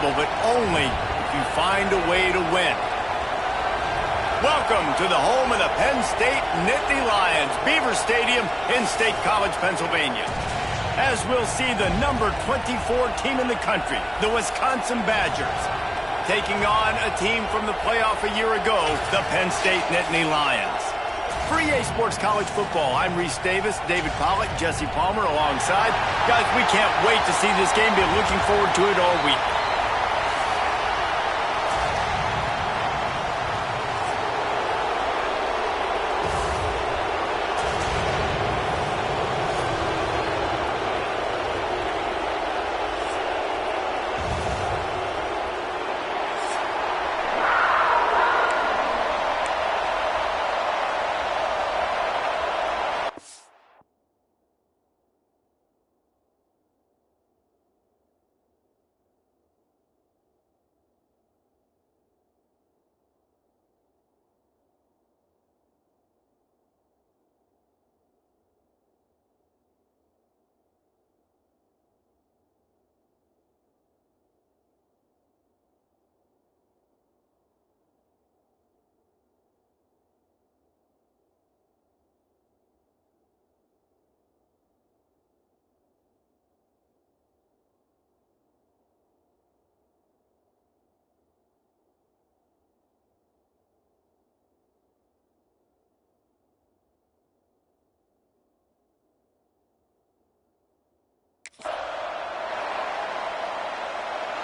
unstoppable, but only if you find a way to win. Welcome to the home of the Penn State Nittany Lions, Beaver Stadium in State College, Pennsylvania. As we'll see the number 24 team in the country, the Wisconsin Badgers, taking on a team from the playoff a year ago, the Penn State Nittany Lions. For EA Sports College Football, I'm Reese Davis, David Pollack, Jesse Palmer alongside. Guys, we can't wait to see this game. Been looking forward to it all week.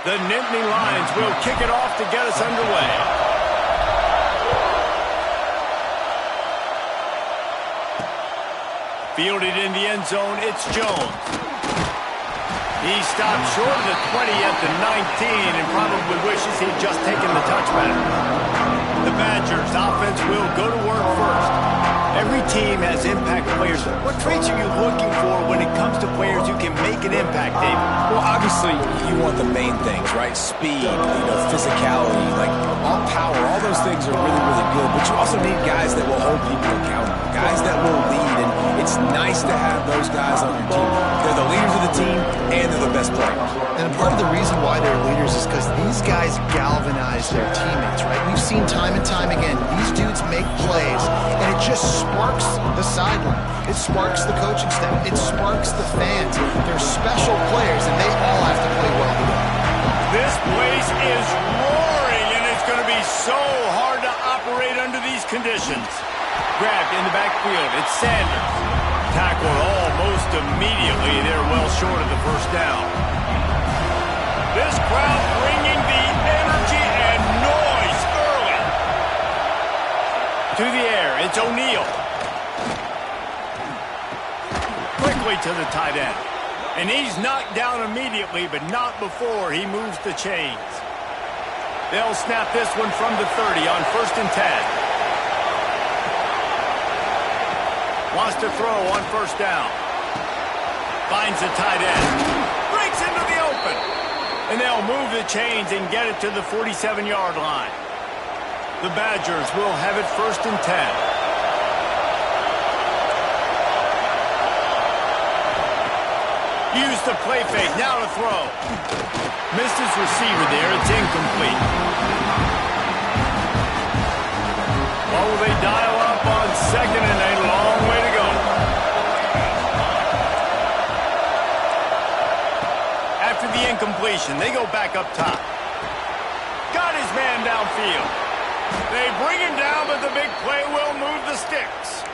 The Nittany Lions will kick it off to get us underway. Fielded in the end zone, it's Jones. He stopped short of the 20 at the 19 and probably wishes he'd just taken the touchback. The Badgers offense will go to work first. Every team has impact players. What traits are you looking for when it comes to players who can make an impact, David? Well, obviously, you want the main things, right? Speed, physicality, like all power, all those things are really, really good. But you also need guys that will hold people accountable, guys that will lead, and it's nice to have those guys on your team. They're the leaders of the team, and they're the best players. And part of the reason why they're leaders is because these guys galvanize their teammates, right? We've seen time and time again, these dudes make plays, and it just sparks the sideline. It sparks the coaching staff. It sparks the fans. They're special players, and they all have to play well together. This place is roaring, and it's going to be so hard to operate under these conditions. Grabbed in the backfield, it's Sanders. Tackled almost immediately. They're well short of the first down. This crowd bringing the energy and noise early. To the air, it's O'Neal. Quickly to the tight end. And he's knocked down immediately, but not before he moves the chains. They'll snap this one from the 30 on 1st and 10. Wants to throw on 1st down. Finds the tight end. Breaks into the open. And they'll move the chains and get it to the 47-yard line. The Badgers will have it 1st and 10. Use the play fake, now to throw. Missed his receiver there, it's incomplete. Oh, they dial up on 2nd and a long way to go. After the incompletion, they go back up top. Got his man downfield. They bring him down, but the big play will move the sticks.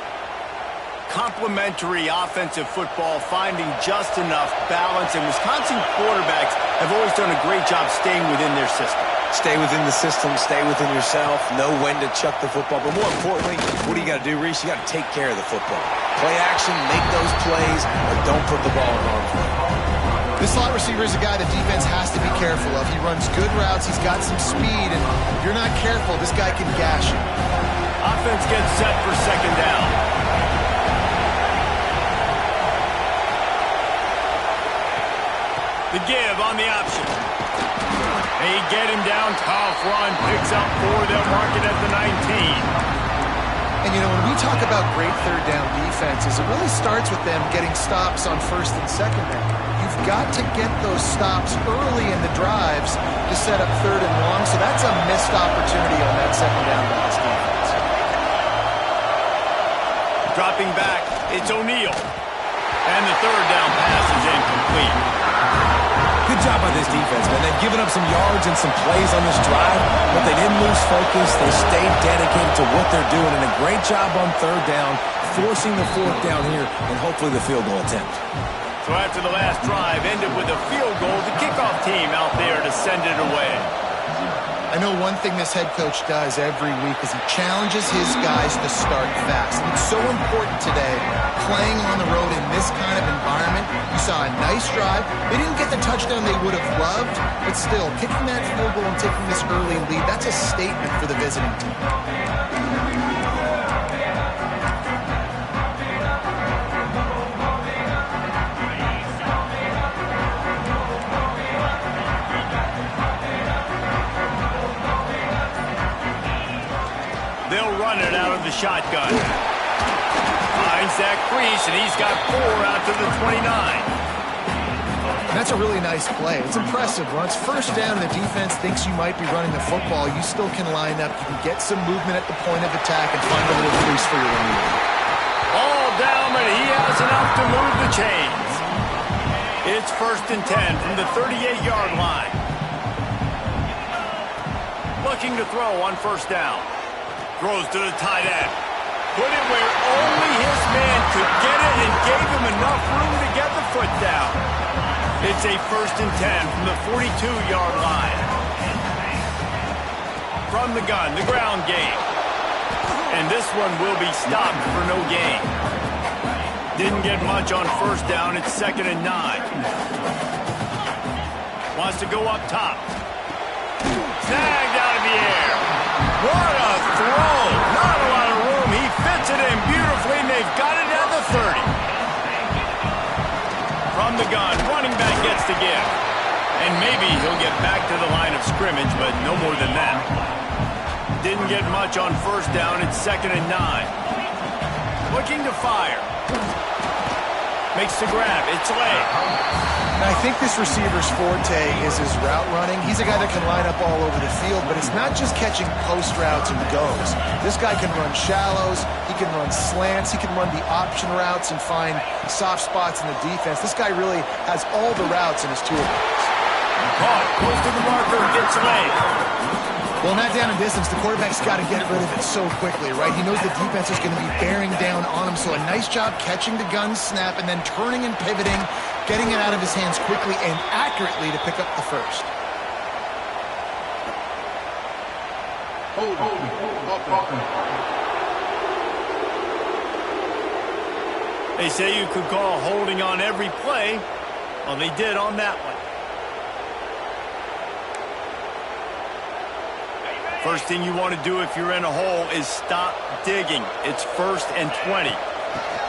Complementary offensive football, finding just enough balance, and Wisconsin quarterbacks have always done a great job staying within their system. Stay within the system, stay within yourself, know when to chuck the football. But more importantly, what do you got to do, Reese? You got to take care of the football. Play action, make those plays, but don't put the ball in harm's way. This slot receiver is a guy the defense has to be careful of. He runs good routes, he's got some speed, and if you're not careful, this guy can gash you. Offense gets set for 2nd down. The give on the option. They get him down, tough run, picks up 4, they'll mark it at the 19. And, when we talk about great third down defenses, it really starts with them getting stops on first and second down. You've got to get those stops early in the drives to set up third and long, so that's a missed opportunity on that second down by this defense. Dropping back, it's O'Neal. And the third down pass is incomplete. Good job by this defense, man. They've given up some yards and some plays on this drive, but they didn't lose focus. They stayed dedicated to what they're doing, and a great job on third down, forcing the fourth down here, and hopefully the field goal attempt. So after the last drive ended with a field goal, the kickoff team out there to send it away. I know one thing this head coach does every week is he challenges his guys to start fast. And it's so important today, playing on the road in this kind of environment. You saw a nice drive. They didn't get the touchdown they would have loved, but still, kicking that field goal and taking this early lead, that's a statement for the visiting team. They'll run it out of the shotgun. Finds Zach Priest, and he's got 4 out to the 29. And that's a really nice play. It's impressive. When it's first down and the defense thinks you might be running the football, you still can line up. You can get some movement at the point of attack and find a little crease for your running. All down, but he has enough to move the chains. It's 1st and 10 from the 38-yard line. Looking to throw on first down. Throws to the tight end. Put it where only his man could get it and gave him enough room to get the foot down. It's a 1st and 10 from the 42-yard line. From the gun, the ground game. And this one will be stopped for no gain. Didn't get much on first down. It's 2nd and 9. Wants to go up top. Snagged out of the air. What a throw! Not a lot of room. He fits it in beautifully, and they've got it at the 30. From the gun, running back gets the give. And maybe he'll get back to the line of scrimmage, but no more than that. Didn't get much on first down. It's 2nd and 9. Looking to fire. Makes the grab. It's late. And I think this receiver's forte is his route running. He's a guy that can line up all over the field, but it's not just catching post routes and goes. This guy can run shallows, he can run slants, he can run the option routes and find soft spots in the defense. This guy really has all the routes in his toolbox. Caught, goes to the marker, gets late. Well, in that down and distance, the quarterback's got to get rid of it so quickly, right? He knows the defense is going to be bearing down on him, so a nice job catching the gun snap and then turning and pivoting, getting it out of his hands quickly and accurately to pick up the first. They say you could call holding on every play. Well, they did on that one. First thing you want to do if you're in a hole is stop digging. It's 1st and 20.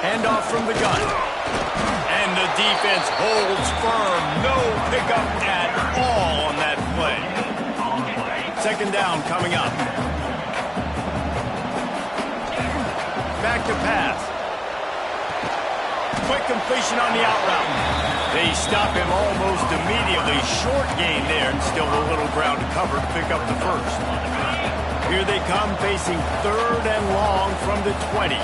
Handoff from the gun. And the defense holds firm. No pickup at all on that play. 2nd down coming up. Back to pass. Quick completion on the out route. They stop him almost immediately. Short gain there, and still a little ground to cover to pick up the first. Here they come, facing 3rd and long from the 20.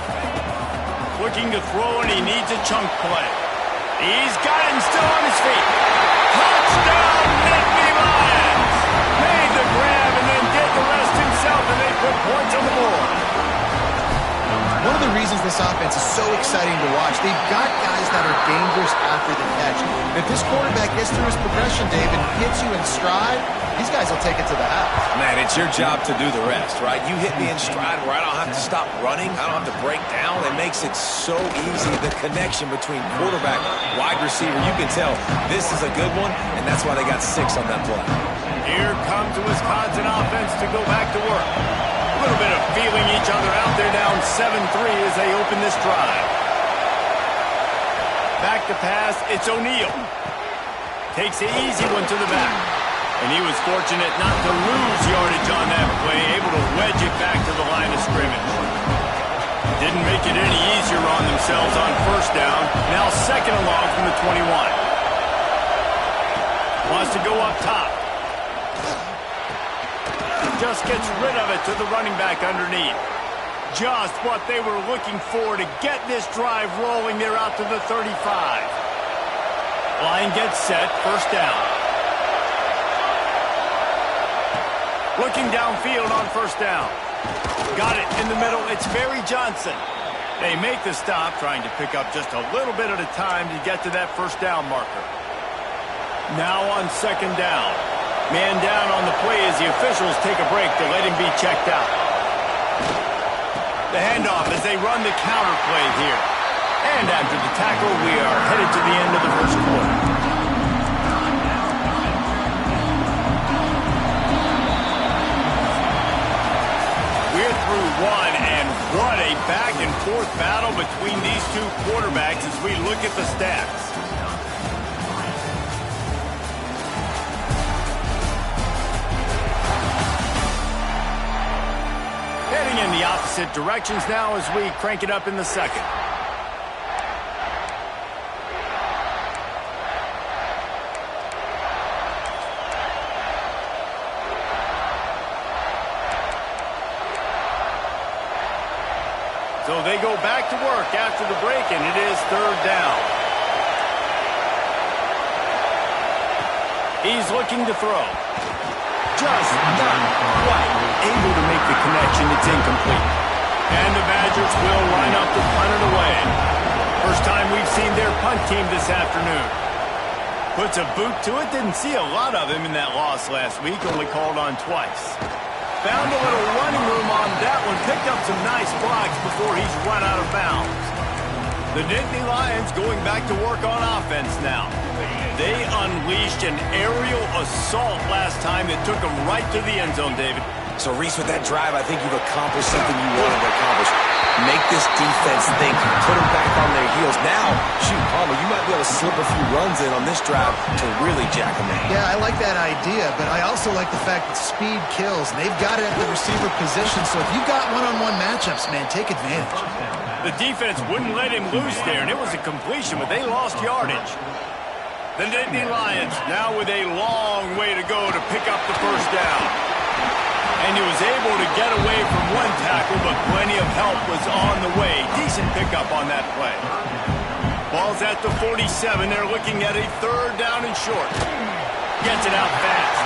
Looking to throw, and he needs a chunk play. He's got it and still on his feet. Touchdown, Nittany Lions! Made the grab and then did the rest himself, and they put points on the board. One of the reasons this offense is so exciting to watch, they've got guys that are dangerous after the catch. If this quarterback gets through his progression, Dave, and hits you in stride, these guys will take it to the house. Man, it's your job to do the rest, right? You hit me in stride where I don't have to stop running. I don't have to break down. It makes it so easy, the connection between quarterback, wide receiver. You can tell this is a good one, and that's why they got 6 on that play. Here comes the Wisconsin offense to go back to work. A little bit of feeling each other out there, down 7-3 as they open this drive. Back to pass, it's O'Neal. Takes the easy one to the back. And he was fortunate not to lose yardage on that play, able to wedge it back to the line of scrimmage. didn't make it any easier on themselves on first down. Now second and long from the 21. Wants to go up top. Just gets rid of it to the running back underneath. Just what they were looking for to get this drive rolling. They're out to the 35. Line gets set, first down. Looking downfield on first down. Got it in the middle. It's Barry Johnson. They make the stop, trying to pick up just a little bit at a time to get to that first down marker. Now on second down. Man down on the play as the officials take a break to let him be checked out. The handoff as they run the counter play here. And after the tackle, we are headed to the end of the first quarter. We're through one, and what a back-and-forth battle between these two quarterbacks as we look at the stats. Heading in the opposite directions now as we crank it up in the second. So they go back to work after the break, and it is third down. He's looking to throw. Just not quite able to make the connection. It's incomplete. And the Badgers will line up to punt it away. First time we've seen their punt team this afternoon. Puts a boot to it. Didn't see a lot of him in that loss last week. Only called on twice. Found a little running room on that one. Picked up some nice blocks before he's run out of bounds. The Nittany Lions going back to work on offense now. They unleashed an aerial assault last time that took them right to the end zone, David. So, Reese, with that drive, I think you've accomplished something you wanted to accomplish. Make this defense think. Put them back on their heels. Now, shoot, Palmer, you might be able to slip a few runs in on this drive to really jack them in. Yeah, I like that idea, but I also like the fact that speed kills. They've got it at the receiver position, so if you've got one-on-one matchups, man, take advantage. The defense wouldn't let him loose there, and it was a completion, but they lost yardage. The Nittany Lions now with a long way to go to pick up the first down. And he was able to get away from one tackle, but plenty of help was on the way. Decent pickup on that play. Ball's at the 47. They're looking at a third down and short. Gets it out fast.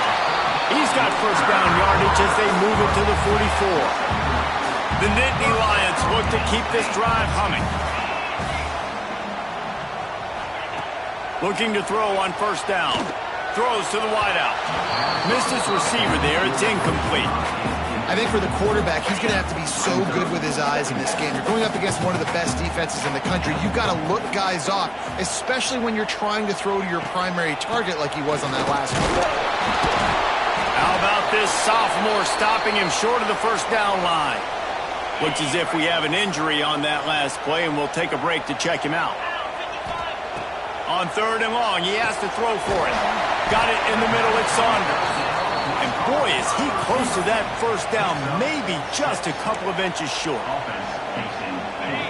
He's got first down yardage as they move it to the 44. The Nittany Lions look to keep this drive humming. Looking to throw on first down. Throws to the wideout. Missed his receiver there. It's incomplete. I think for the quarterback, he's going to have to be so good with his eyes in this game. You're going up against one of the best defenses in the country. You've got to look guys off, especially when you're trying to throw to your primary target like he was on that last one. How about this sophomore stopping him short of the first down line? Looks as if we have an injury on that last play, and we'll take a break to check him out. On third and long, he has to throw for it. Got it in the middle, it's Saunders. And boy, is he close to that first down, maybe just a couple of inches short.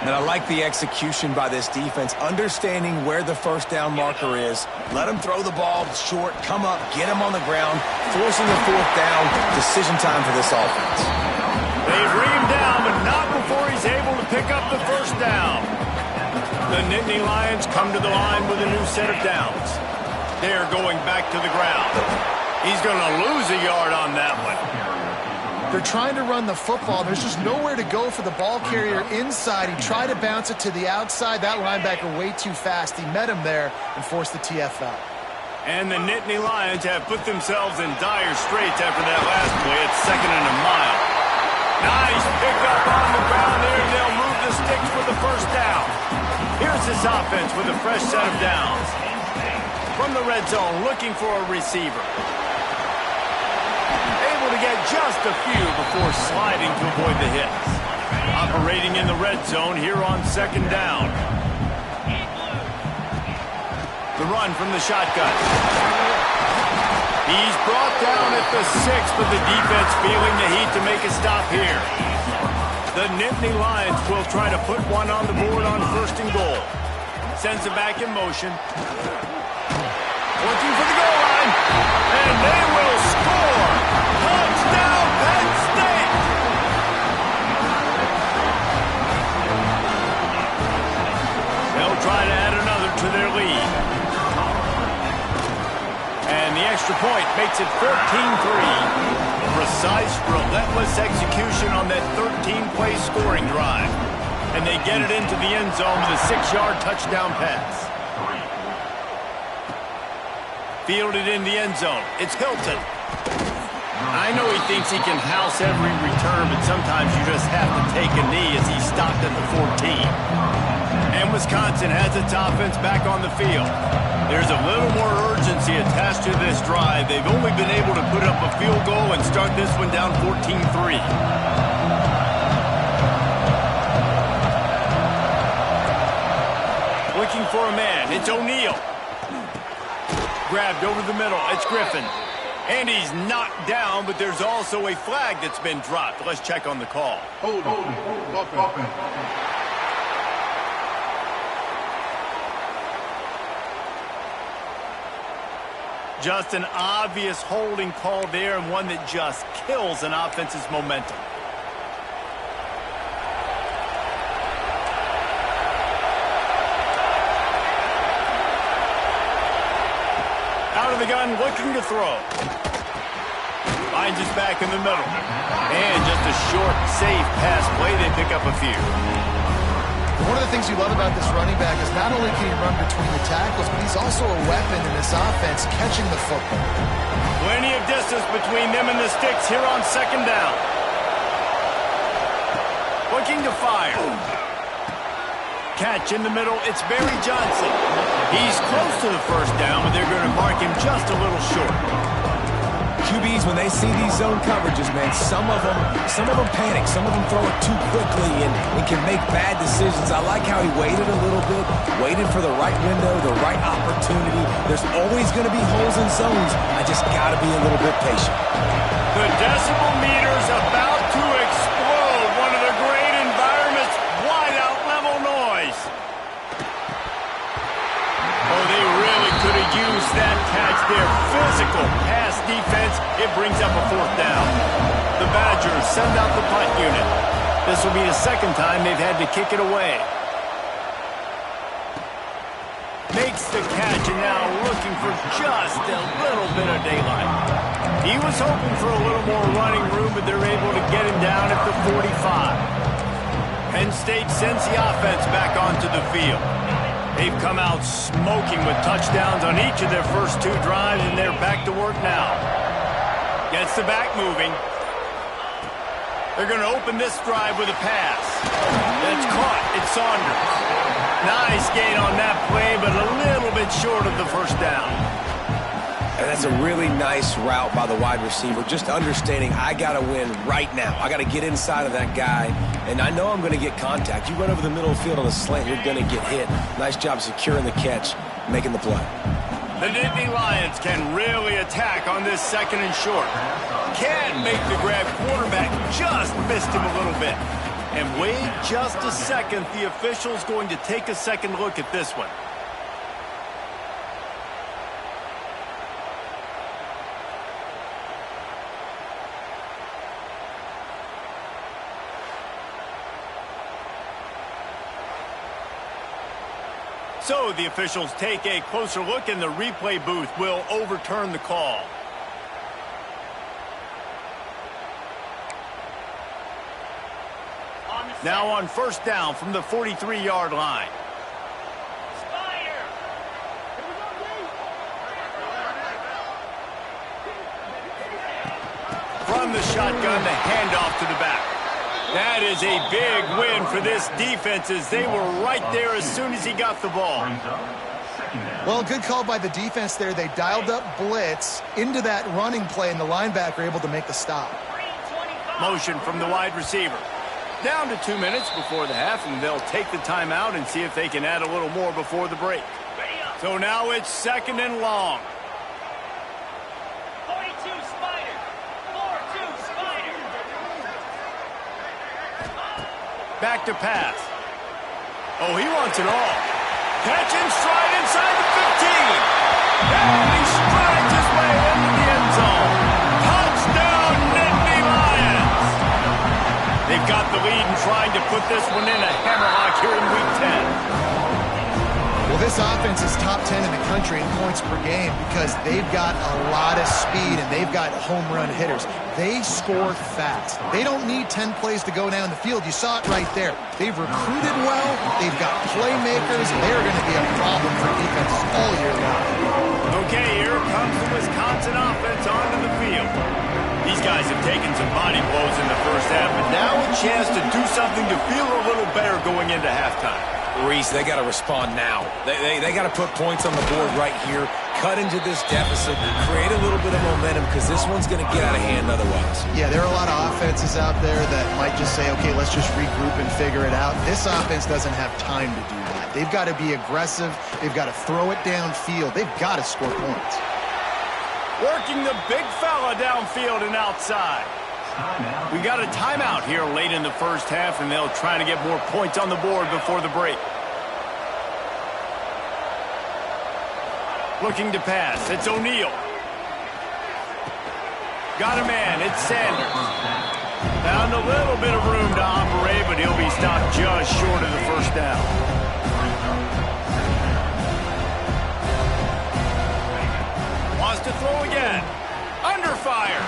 And I like the execution by this defense, understanding where the first down marker is. Let him throw the ball short, come up, get him on the ground, forcing the fourth down. Decision time for this offense. They bring him down, but not before he's able to pick up the first down. The Nittany Lions come to the line with a new set of downs. They're going back to the ground. He's going to lose a yard on that one. They're trying to run the football. There's just nowhere to go for the ball carrier inside. He tried to bounce it to the outside. That linebacker way too fast. He met him there and forced the TFL. And the Nittany Lions have put themselves in dire straits after that last play. It's second and a mile. Nice pickup on the ground there, and they'll move the sticks for the first down. Here's this offense with a fresh set of downs. From the red zone, looking for a receiver. Able to get just a few before sliding to avoid the hits. Operating in the red zone here on second down. The run from the shotgun. He's brought down at the 6, but the defense feeling the heat to make a stop here. The Nittany Lions will try to put one on the board on first and goal. Sends it back in motion. Looking for the goal line. And they will score. Touchdown, Penn State. They'll try to add another to their lead. And the extra point makes it 14-3. Precise, relentless execution on that 13-play scoring drive. And they get it into the end zone with a 6-yard touchdown pass. Fielded in the end zone. It's Hilton. I know he thinks he can house every return, but sometimes you just have to take a knee as he stopped at the 14. And Wisconsin has its offense back on the field. There's a little more urgency attached to this drive. They've only been able to put up a field goal and start this one down 14-3. Looking for a man. It's O'Neal. Grabbed over the middle. It's Griffin. And he's knocked down, but there's also a flag that's been dropped. Let's check on the call. Hold on. Just an obvious holding call there, and one that just kills an offense's momentum. Out of the gun, looking to throw. Finds his back in the middle. And just a short, safe pass play. They pick up a few. One of the things you love about this running back is not only can he run between the tackles, but he's also a weapon in this offense, catching the football. Plenty of distance between them and the sticks here on second down. Looking to fire. Catch in the middle. It's Barry Johnson. He's close to the first down, but they're going to mark him just a little short. QBs, when they see these zone coverages, man, some of them panic. Some of them throw it too quickly and can make bad decisions. I like how he waited a little bit, waited for the right window, the right opportunity. There's always going to be holes in zones. I just got to be a little bit patient. The decibel meter's about to explode. One of the great environments, wide-out level noise. Oh, they really could have used that catch there. Physical pass defense. It brings up a fourth down. The Badgers send out the punt unit. This will be the second time they've had to kick it away. Makes the catch and now looking for just a little bit of daylight. He was hoping for a little more running room, but they're able to get him down at the 45. Penn State sends the offense back onto the field. They've come out smoking with touchdowns on each of their first two drives, and they're back to work now. Gets the back moving. They're going to open this drive with a pass. That's caught. It's Saunders. Nice gain on that play, but a little bit short of the first down. And that's a really nice route by the wide receiver. Just understanding I got to win right now. I got to get inside of that guy, and I know I'm going to get contact. You run over the middle of the field on a slant, you're going to get hit. Nice job securing the catch, making the play. The Nittany Lions can really attack on this second and short. Can't make the grab. Quarterback just missed him a little bit. And wait just a second. The official's going to take a second look at this one. So the officials take a closer look, and the replay booth will overturn the call. Now on first down from the 43-yard line. From the shotgun, the handoff to the back. That is a big win for this defense, as they were right there as soon as he got the ball. Well, good call by the defense there. They dialed up blitz into that running play, and the linebacker able to make the stop. Motion from the wide receiver. Down to 2 minutes before the half, and they'll take the timeout and see if they can add a little more before the break. So now it's second and long. 42 Spider. 4-2 Spider. Back to pass. Oh, he wants it all. Catch and stride inside the 15. And he strides his way into the end zone. Touchdown, Nittany Lions! They've got the lead and trying to put this one in a hammerlock here in Week 10. Well, this offense is top 10 in the country in points per game because they've got a lot of speed and they've got home run hitters. They score fast. They don't need 10 plays to go down the field. You saw it right there. They've recruited well. They've got playmakers. They're going to be a problem for defenses all year long. Okay, here comes the Wisconsin offense onto the field. These guys have taken some body blows in the first half, but now a chance to do something to feel a little better going into halftime. Reese, they got to respond now. They got to put points on the board right here, cut into this deficit, create a little bit of momentum because this one's going to get out of hand otherwise. Yeah, there are a lot of offenses out there that might just say, okay, let's just regroup and figure it out. This offense doesn't have time to do that. They've got to be aggressive. They've got to throw it downfield. They've got to score points. Working the big fella downfield and outside. We got a timeout here late in the first half, and they'll try to get more points on the board before the break. Looking to pass. It's O'Neal. Got a man. It's Sanders. Found a little bit of room to operate, but he'll be stopped just short of the first down. Wants to throw again. Under fire.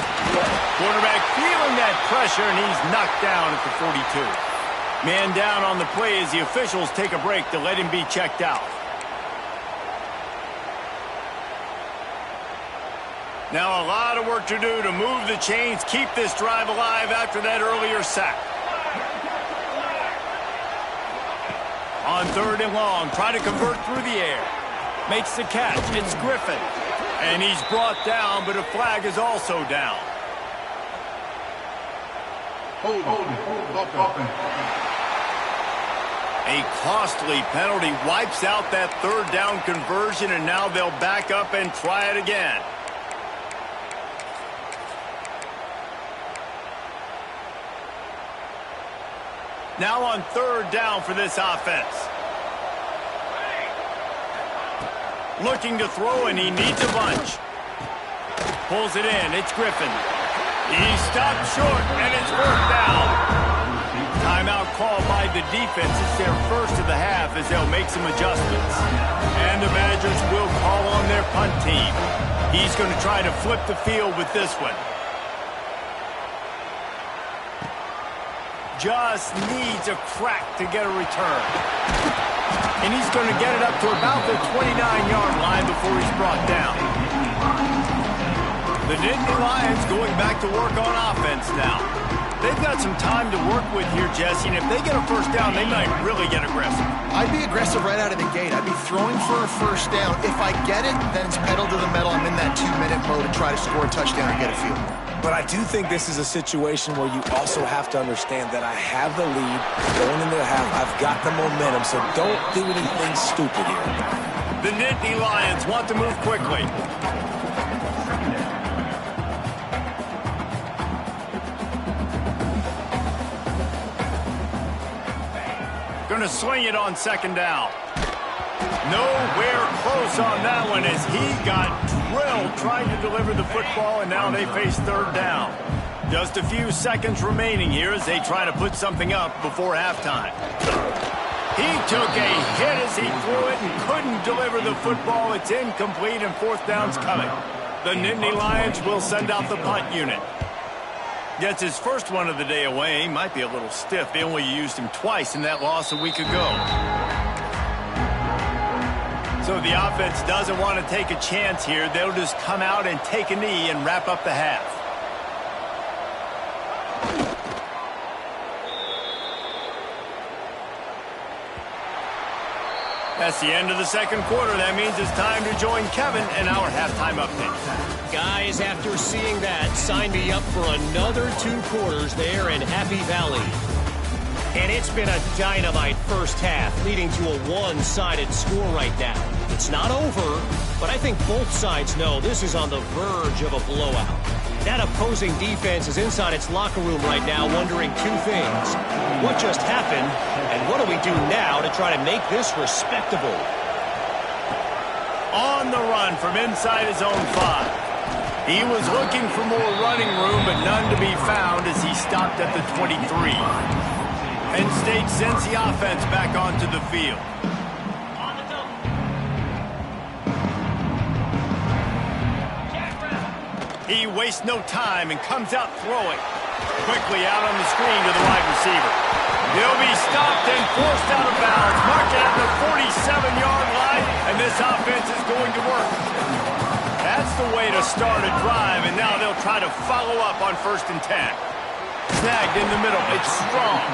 Quarterback feeling that pressure, and he's knocked down at the 42. Man down on the play as the officials take a break to let him be checked out. Now a lot of work to do to move the chains, keep this drive alive after that earlier sack. On 3rd and long, try to convert through the air. Makes the catch. It's Griffin. And he's brought down, but a flag is also down. Hold offense. A costly penalty wipes out that 3rd down conversion, and now they'll back up and try it again. Now on 3rd down for this offense. Looking to throw, and he needs a bunch. Pulls it in. It's Griffin. He's stopped short, and it's 4th down. Timeout call by the defense. It's their first of the half as they'll make some adjustments. And the Badgers will call on their punt team. He's going to try to flip the field with this one. Just needs a crack to get a return. And he's going to get it up to about the 29-yard line before he's brought down. The Nittany Lions going back to work on offense now. They've got some time to work with here, Jesse, and if they get a first down, they might really get aggressive. I'd be aggressive right out of the gate. I'd be throwing for a first down. If I get it, then it's pedal to the metal. I'm in that 2-minute mode to try to score a touchdown and get a field goal. But I do think this is a situation where you also have to understand that I have the lead going into the half. I've got the momentum, so don't do anything stupid here. The Nittany Lions want to move quickly. Going to swing it on 2nd down. Nowhere close on that one as he got drilled trying to deliver the football, and now they face 3rd down. Just a few seconds remaining here as they try to put something up before halftime. He took a hit as he threw it and couldn't deliver the football. It's incomplete, and 4th down's coming. The Nittany Lions will send out the punt unit. Gets his first one of the day away. He might be a little stiff. They only used him twice in that loss a week ago. So the offense doesn't want to take a chance here. They'll just come out and take a knee and wrap up the half. That's the end of the 2nd quarter. That means it's time to join Kevin in our halftime update. Guys, after seeing that, sign me up for another 2 quarters there in Happy Valley. And it's been a dynamite first half, leading to a one-sided score right now. It's not over, but I think both sides know this is on the verge of a blowout. That opposing defense is inside its locker room right now wondering two things. What just happened, and what do we do now to try to make this respectable? On the run from inside his own 5. He was looking for more running room, but none to be found as he stopped at the 23. Penn State sends the offense back onto the field. He wastes no time and comes out throwing. Quickly out on the screen to the wide receiver. He'll be stopped and forced out of bounds. Marked at the 47-yard line, and this offense is going to work. That's the way to start a drive, and now they'll try to follow up on 1st and 10. Snagged in the middle. It's Strong.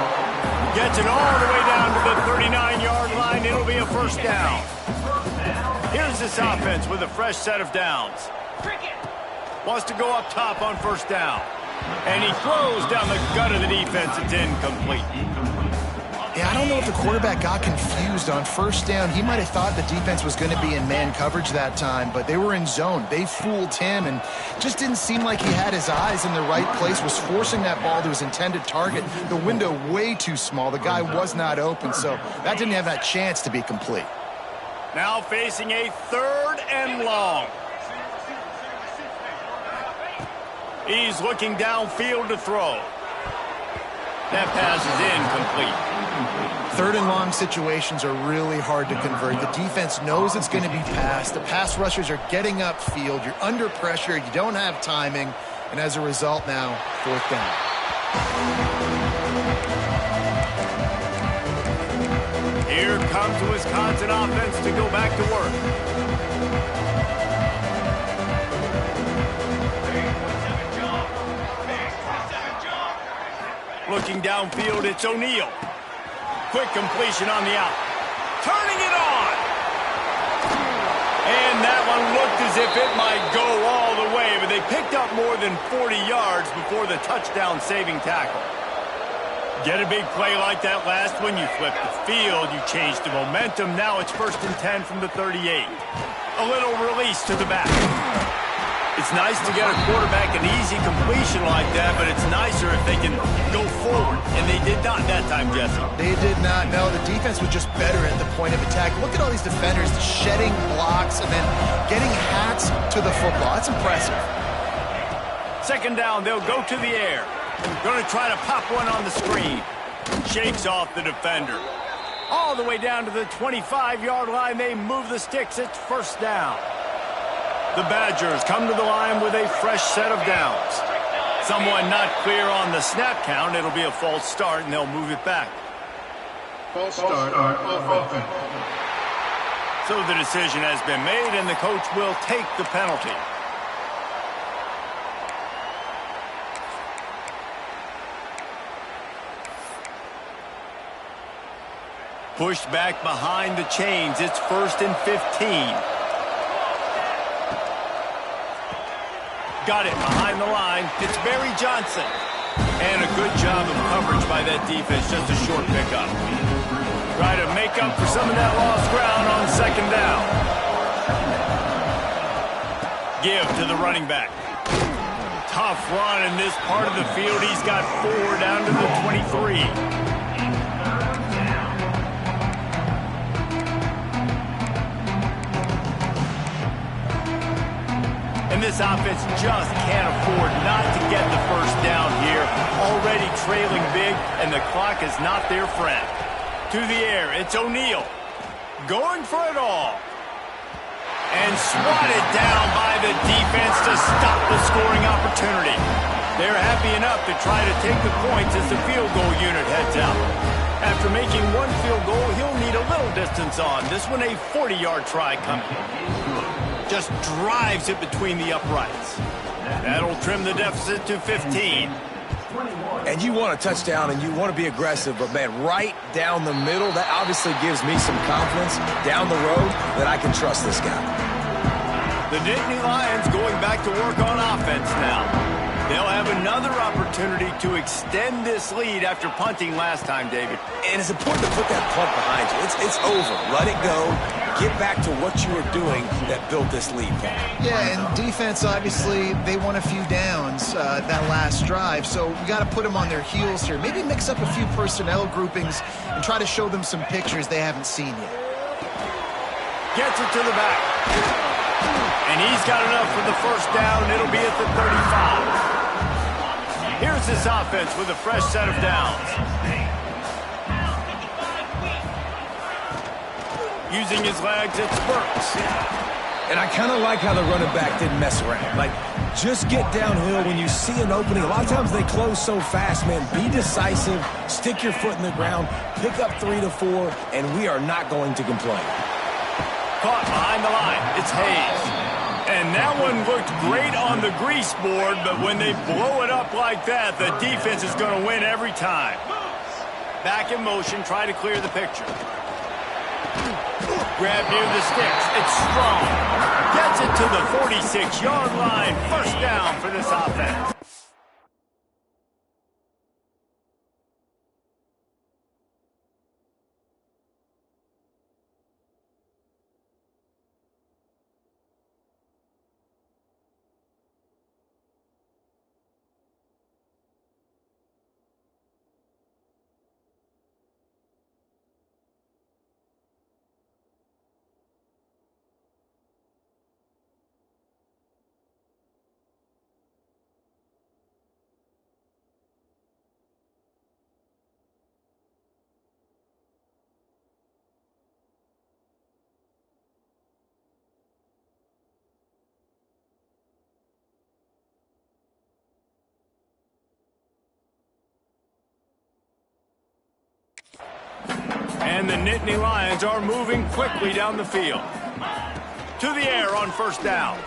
Gets it all the way down to the 39-yard line. It'll be a 1st down. Here's this offense with a fresh set of downs. Wants to go up top on 1st down. And he throws down the gut of the defense. It's incomplete. Yeah, I don't know if the quarterback got confused on 1st down. He might have thought the defense was going to be in man coverage that time, but they were in zone. They fooled him and just didn't seem like he had his eyes in the right place, was forcing that ball to his intended target. The window way too small. The guy was not open, so that didn't have that chance to be complete. Now facing a 3rd and long. He's looking downfield to throw. That pass is incomplete. 3rd and long situations are really hard to convert. The defense knows it's going to be passed. The pass rushers are getting upfield. You're under pressure. You don't have timing. And as a result now, 4th down. Here comes the Wisconsin offense to go back to work. Looking downfield, it's O'Neal. Quick completion on the out. Turning it on. And that one looked as if it might go all the way, but they picked up more than 40 yards before the touchdown-saving tackle. Get a big play like that last one, you flip the field, you change the momentum. Now it's 1st and 10 from the 38. A little release to the back. It's nice to get a quarterback an easy completion like that, but it's nicer if they can go forward. And they did not that time, Jesse. They did not. No, the defense was just better at the point of attack. Look at all these defenders shedding blocks and then getting hats to the football. That's impressive. 2nd down, they'll go to the air. Going to try to pop one on the screen. Shakes off the defender. All the way down to the 25-yard line. They move the sticks. It's 1st down. The Badgers come to the line with a fresh set of downs. Someone not clear on the snap count. It'll be a false start, and they'll move it back. False start offense. So the decision has been made, and the coach will take the penalty. Pushed back behind the chains. It's 1st and 15. Got it behind the line. It's Barry Johnson. And a good job of coverage by that defense. Just a short pickup. Try to make up for some of that lost ground on 2nd down. Give to the running back. Tough run in this part of the field. He's got 4 down to the 23. And this offense just can't afford not to get the 1st down here. Already trailing big, and the clock is not their friend. To the air, it's O'Neal. Going for it all. And swatted down by the defense to stop the scoring opportunity. They're happy enough to try to take the points as the field goal unit heads out. After making one field goal, he'll need a little distance on. This one a 40-yard try coming. Just drives it between the uprights. That'll trim the deficit to 15. And you want a touchdown and you want to be aggressive, but man, right down the middle, that obviously gives me some confidence down the road that I can trust this guy. The Nittany Lions going back to work on offense now. They'll have a Another opportunity to extend this lead after punting last time, David. And it's important to put that punt behind you. It's over. Let it go. Get back to what you were doing that built this lead, Paul. Yeah, and defense, obviously, they won a few downs that last drive, so you got to put them on their heels here. Maybe mix up a few personnel groupings and try to show them some pictures they haven't seen yet. Gets it to the back. And he's got enough for the first down. It'll be at the 35. Here's this offense with a fresh set of downs. Using his legs, it spurts. And I kind of like how the running back didn't mess around. Like, just get downhill when you see an opening. A lot of times they close so fast, man. Be decisive, stick your foot in the ground, pick up 3 to 4, and we are not going to complain. Caught behind the line. It's Hayes. And that one looked great on the grease board, but when they blow it up like that, the defense is going to win every time. Back in motion, try to clear the picture. Grab near the sticks. It's strong. Gets it to the 46-yard line. First down for this offense. And the Nittany Lions are moving quickly down the field. To the air on first down.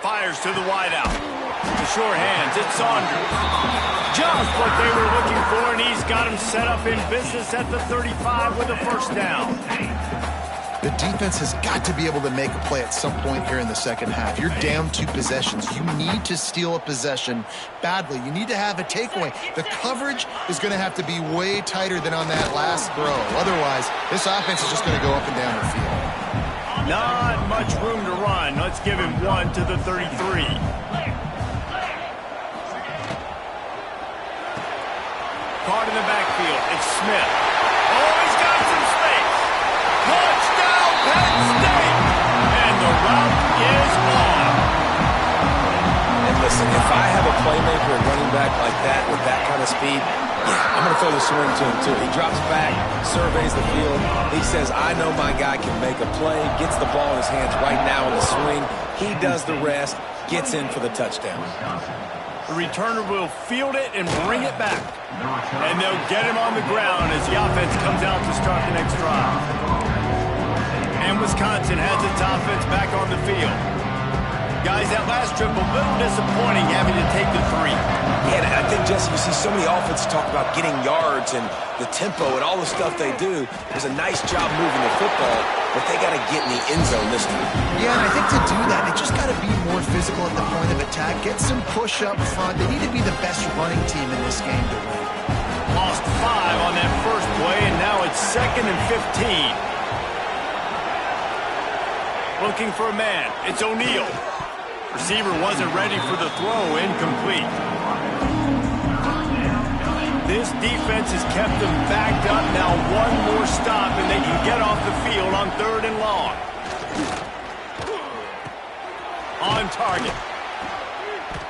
Fires to the wideout. The short hands, it's Saunders. Just what they were looking for, and he's got him set up in business at the 35 with a first down. The defense has got to be able to make a play at some point here in the second half. You're down 2 possessions. You need to steal a possession badly. You need to have a takeaway. The coverage is going to have to be way tighter than on that last throw. Otherwise, this offense is just going to go up and down the field. Not much room to run. Let's give him 1 to the 33. Caught in the backfield. It's Smith. Oh, he's got some space. Touchdown, Penn State! And the route is on. And listen, if I have a playmaker and running back like that with that kind of speed, yeah, I'm going to throw the swing to him too. He drops back, surveys the field. He says, I know my guy can make a play, gets the ball in his hands right now in the swing. He does the rest, gets in for the touchdown. The returner will field it and bring it back. And they'll get him on the ground as the offense comes out to start the next drive. And Wisconsin has its offense back on the field. Guys, that last trip, a little disappointing having to take the 3. Yeah, and I think, Jesse, you see so many offenses talk about getting yards and the tempo and all the stuff they do. It was a nice job moving the football, but they got to get in the end zone this time. Yeah, and I think to do that, they just got to be more physical at the point of attack, get some push up front. They need to be the best running team in this game to win. Lost 5 on that first play, and now it's 2nd and 15. Looking for a man. It's O'Neal. Receiver wasn't ready for the throw. Incomplete. This defense has kept them backed up. Now one more stop, and they can get off the field on 3rd and long. On target.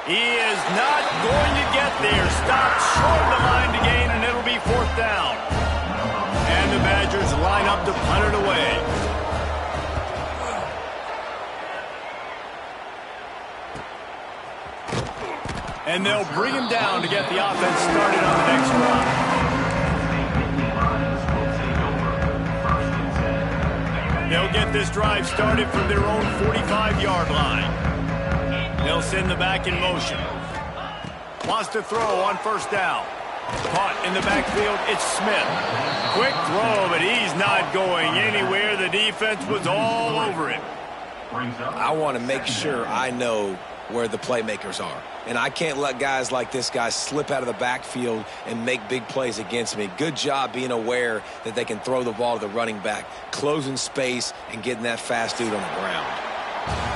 He is not going to get there. Stopped short of the line to gain, and it'll be 4th down. And the Badgers line up to punt it away. And they'll bring him down to get the offense started on the next drive. They'll get this drive started from their own 45-yard line. They'll send the back in motion. Wants to throw on first down. Caught in the backfield, it's Smith. Quick throw, but he's not going anywhere. The defense was all over him. I want to make sure I know where the playmakers are. And I can't let guys like this guy slip out of the backfield and make big plays against me. Good job being aware that they can throw the ball to the running back, closing space, and getting that fast dude on the ground.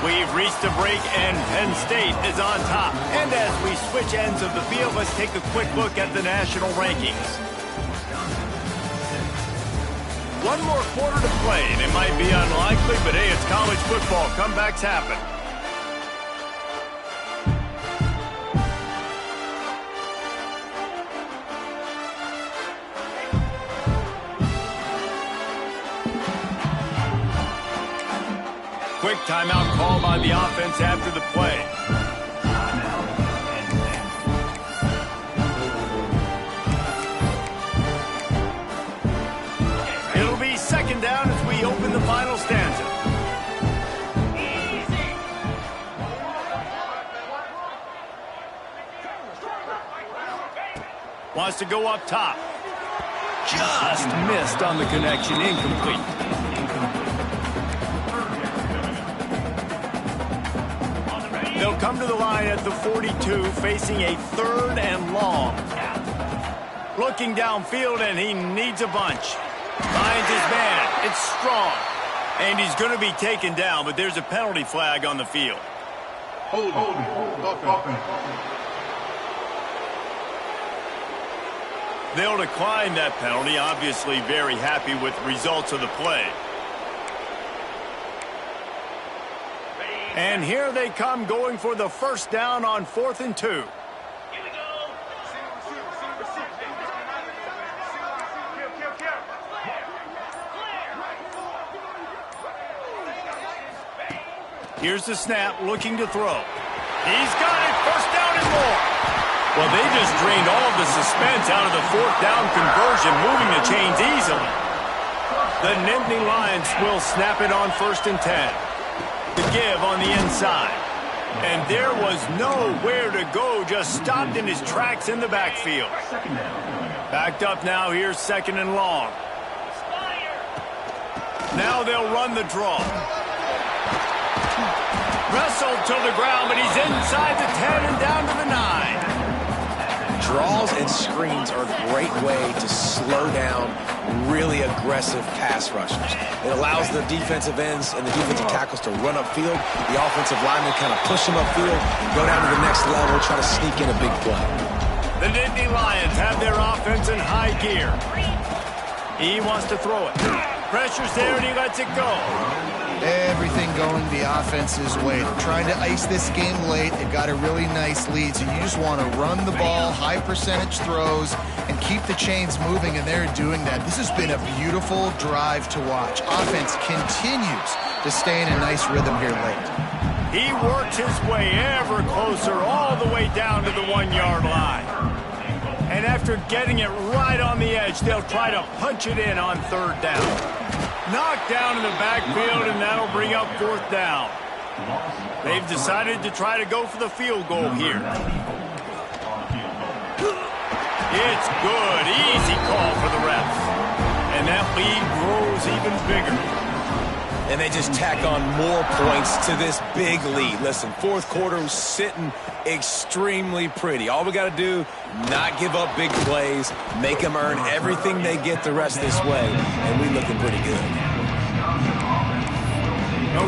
We've reached a break, and Penn State is on top. And as we switch ends of the field, let's take a quick look at the national rankings. One more quarter to play, and it might be unlikely, but hey, it's college football. Comebacks happen. Quick timeout call by the offense after the play. It'll be second down as we open the final stanza. Wants to go up top. Just missed on the connection, incomplete. They'll come to the line at the 42, facing a 3rd and long. Looking downfield, and he needs a bunch. Finds his man. It's strong. And he's going to be taken down, but there's a penalty flag on the field. Hold. They'll decline that penalty, obviously very happy with the results of the play. And here they come, going for the first down on 4th and 2. Here we go. Here's the snap, looking to throw. He's got it, first down and more. Well, they just drained all of the suspense out of the 4th down conversion, moving the chains easily. The Nittany Lions will snap it on 1st and 10. The give on the inside. And there was nowhere to go, just stopped in his tracks in the backfield. Backed up now, here's 2nd and long. Now they'll run the draw. Wrestled to the ground, but he's inside the 10 and down to the 9. Draws and screens are a great way to slow down really aggressive pass rushers. It allows the defensive ends and the defensive tackles to run upfield. The offensive linemen kind of push them upfield, go down to the next level, try to sneak in a big play. The Nittany Lions have their offense in high gear. He wants to throw it. Pressure's there, and he lets it go. Everything going the offense's way. They're trying to ice this game late. They've got a really nice lead, so you just want to run the ball, high percentage throws, and keep the chains moving, and they're doing that. This has been a beautiful drive to watch. Offense continues to stay in a nice rhythm here late. He works his way ever closer all the way down to the 1-yard line. And after getting it right on the edge, they'll try to punch it in on 3rd down. Knocked down in the backfield, and that'll bring up 4th down. They've decided to try to go for the field goal here. It's good. Easy call for the refs. And that lead grows even bigger. And they just tack on more points to this big lead. Listen, 4th quarter was sitting extremely pretty. All we got to do, not give up big plays, make them earn everything they get the rest of this way, and we looking pretty good.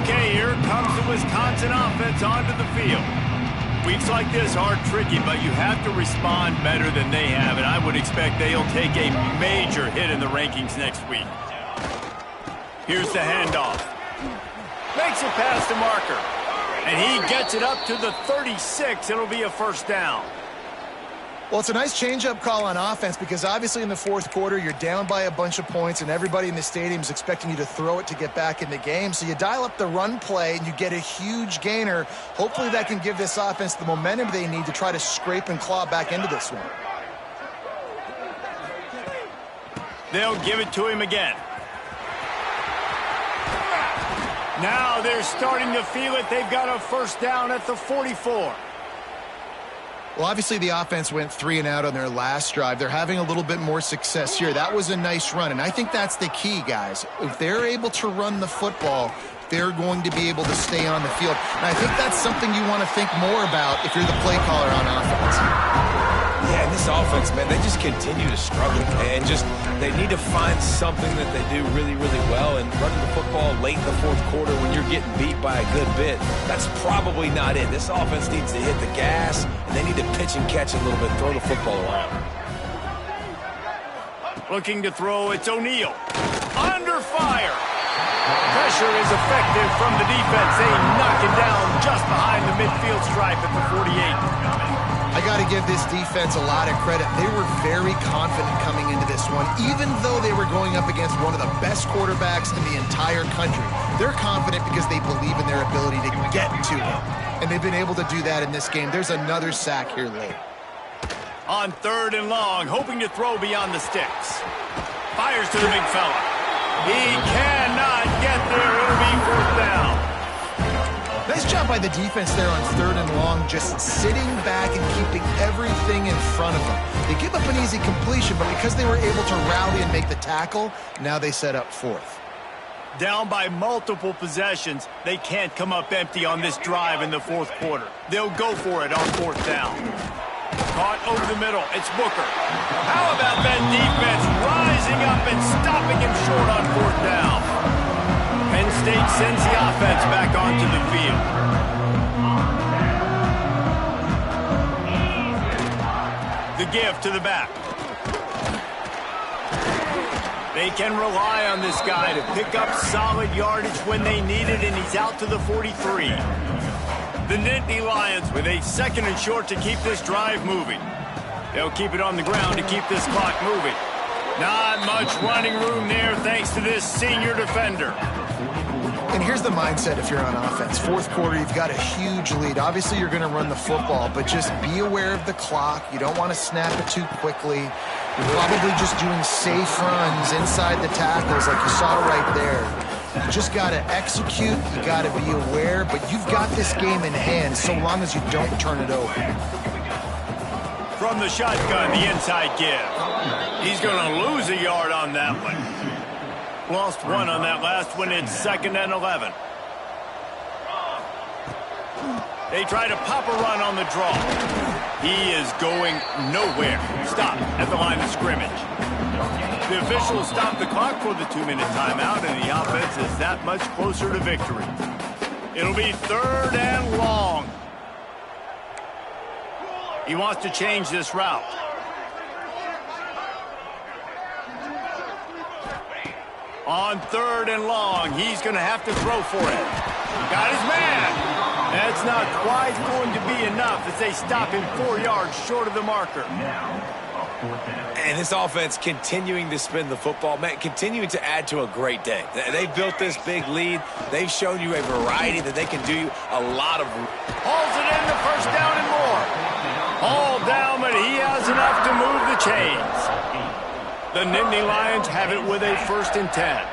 Okay, here comes the Wisconsin offense onto the field. Weeks like this are tricky, but you have to respond better than they have, and I would expect they'll take a major hit in the rankings next week. Here's the handoff. Makes it past the marker. And he gets it up to the 36. It'll be a first down. Well, it's a nice change-up call on offense because obviously in the 4th quarter, you're down by a bunch of points and everybody in the stadium is expecting you to throw it to get back in the game. So you dial up the run play and you get a huge gainer. Hopefully that can give this offense the momentum they need to try to scrape and claw back into this one. They'll give it to him again. Now they're starting to feel it. They've got a first down at the 44. Well, obviously the offense went 3 and out on their last drive. They're having a little bit more success here. That was a nice run, and I think that's the key, guys. If they're able to run the football, they're going to be able to stay on the field. And I think that's something you want to think more about if you're the play caller on offense. Yeah, and this offense, man, they just continue to struggle. And they need to find something that they do really, really well. And running the football late in the fourth quarter when you're getting beat by a good bit, that's probably not it. This offense needs to hit the gas, and they need to pitch and catch a little bit, throw the football around. Looking to throw, it's O'Neal. Under fire. Pressure is effective from the defense. They knock it down just behind the midfield stripe at the 48. I got to give this defense a lot of credit. They were very confident coming into this one, even though they were going up against one of the best quarterbacks in the entire country. They're confident because they believe in their ability to get to him, and they've been able to do that in this game. There's another sack here late. On 3rd and long, hoping to throw beyond the sticks. Fires to the big fella. He cannot get there. It'll be 4th down. Nice job by the defense there on 3rd and long, just sitting back and keeping everything in front of them. They give up an easy completion, but because they were able to rally and make the tackle, now they set up 4th. Down by multiple possessions, they can't come up empty on this drive in the 4th quarter. They'll go for it on 4th down. Caught over the middle. It's Booker. How about that defense rising up and stopping him short on 4th down? Penn State sends the offense back onto the field. The give to the back. They can rely on this guy to pick up solid yardage when they need it, and he's out to the 43. The Nittany Lions with a 2nd and short to keep this drive moving. They'll keep it on the ground to keep this clock moving. Not much running room there thanks to this senior defender. And here's the mindset if you're on offense. 4th quarter, you've got a huge lead. Obviously, you're going to run the football, but just be aware of the clock. You don't want to snap it too quickly. You're probably just doing safe runs inside the tackles like you saw right there. You just got to execute. You got to be aware, but you've got this game in hand so long as you don't turn it over. From the shotgun, the inside give. He's going to lose a yard on that one. Lost 1 on that last one. It's 2nd and 11. They try to pop a run on the draw. He is going nowhere. Stop at the line of scrimmage. The officials stop the clock for the 2-minute timeout, and the offense is that much closer to victory. It'll be 3rd and long. He wants to change this route. On 3rd and long, he's going to have to throw for it. Got his man. That's not quite going to be enough as they stop him 4 yards short of the marker. And this offense continuing to spin the football, man, continuing to add to a great day. They've built this big lead. They've shown you a variety that they can do a lot of. Hauls it in the 1st down and more. All down, but he has enough to move the chains. The Nittany Lions have it with a 1st and 10.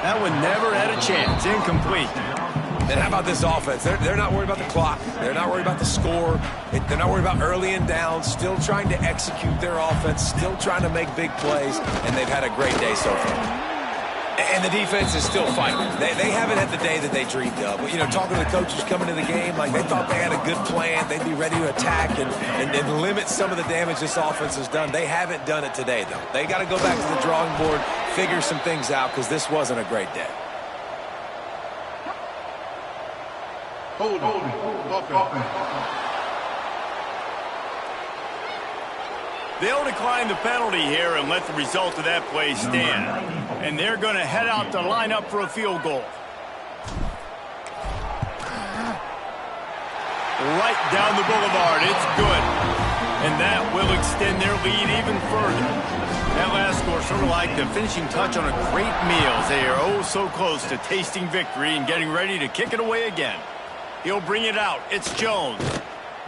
That one never had a chance. Incomplete. And how about this offense? They're not worried about the clock. They're not worried about the score. They're not worried about early and down. Still trying to execute their offense. Still trying to make big plays. And they've had a great day so far. And the defense is still fighting. They haven't had the day that they dreamed of. You know, talking to the coaches coming to the game, like they thought they had a good plan. They'd be ready to attack and limit some of the damage this offense has done. They haven't done it today, though. They got to go back to the drawing board, figure some things out, because this wasn't a great day. Hold on. They'll decline the penalty here and let the result of that play stand. And they're going to head out to line up for a field goal. Right down the boulevard. It's good. And that will extend their lead even further. That last score sort of like the finishing touch on a great meal. They are oh so close to tasting victory and getting ready to kick it away again. He'll bring it out. It's Jones.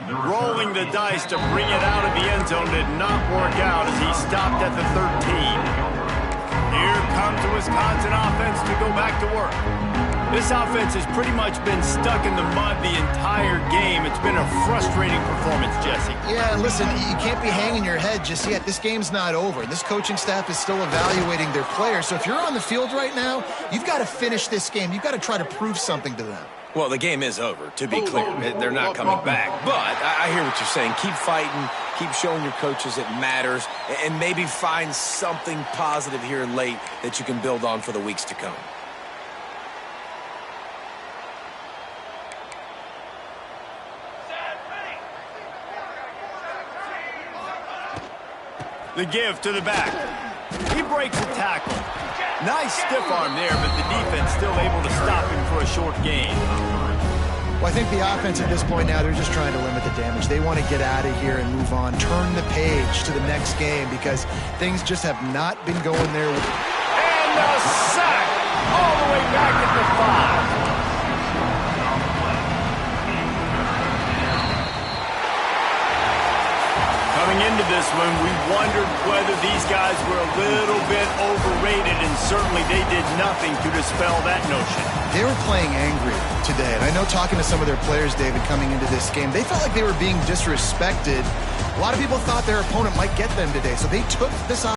Rolling the dice to bring it out of the end zone did not work out as he stopped at the 13. Here comes the Wisconsin offense to go back to work. This offense has pretty much been stuck in the mud the entire game. It's been a frustrating performance, Jesse. Yeah, and listen, you can't be hanging your head just yet. This game's not over. This coaching staff is still evaluating their players. So if you're on the field right now, you've got to finish this game. You've got to try to prove something to them. Well, the game is over, to be clear. They're not coming back. But I hear what you're saying. Keep fighting. Keep showing your coaches it matters. And maybe find something positive here late that you can build on for the weeks to come. The give to the back. He breaks a tackle. Nice stiff arm there, but the defense still able to stop him for a short gain. Well, I think the offense at this point now, they're just trying to limit the damage. They want to get out of here and move on, turn the page to the next game because things just have not been going their way. And a sack all the way back at the 5. Coming into this one, we wondered whether these guys were a little bit overrated, and certainly they did nothing to dispel that notion. They were playing angry today, and I know talking to some of their players, David, coming into this game, they felt like they were being disrespected. A lot of people thought their opponent might get them today, so they took this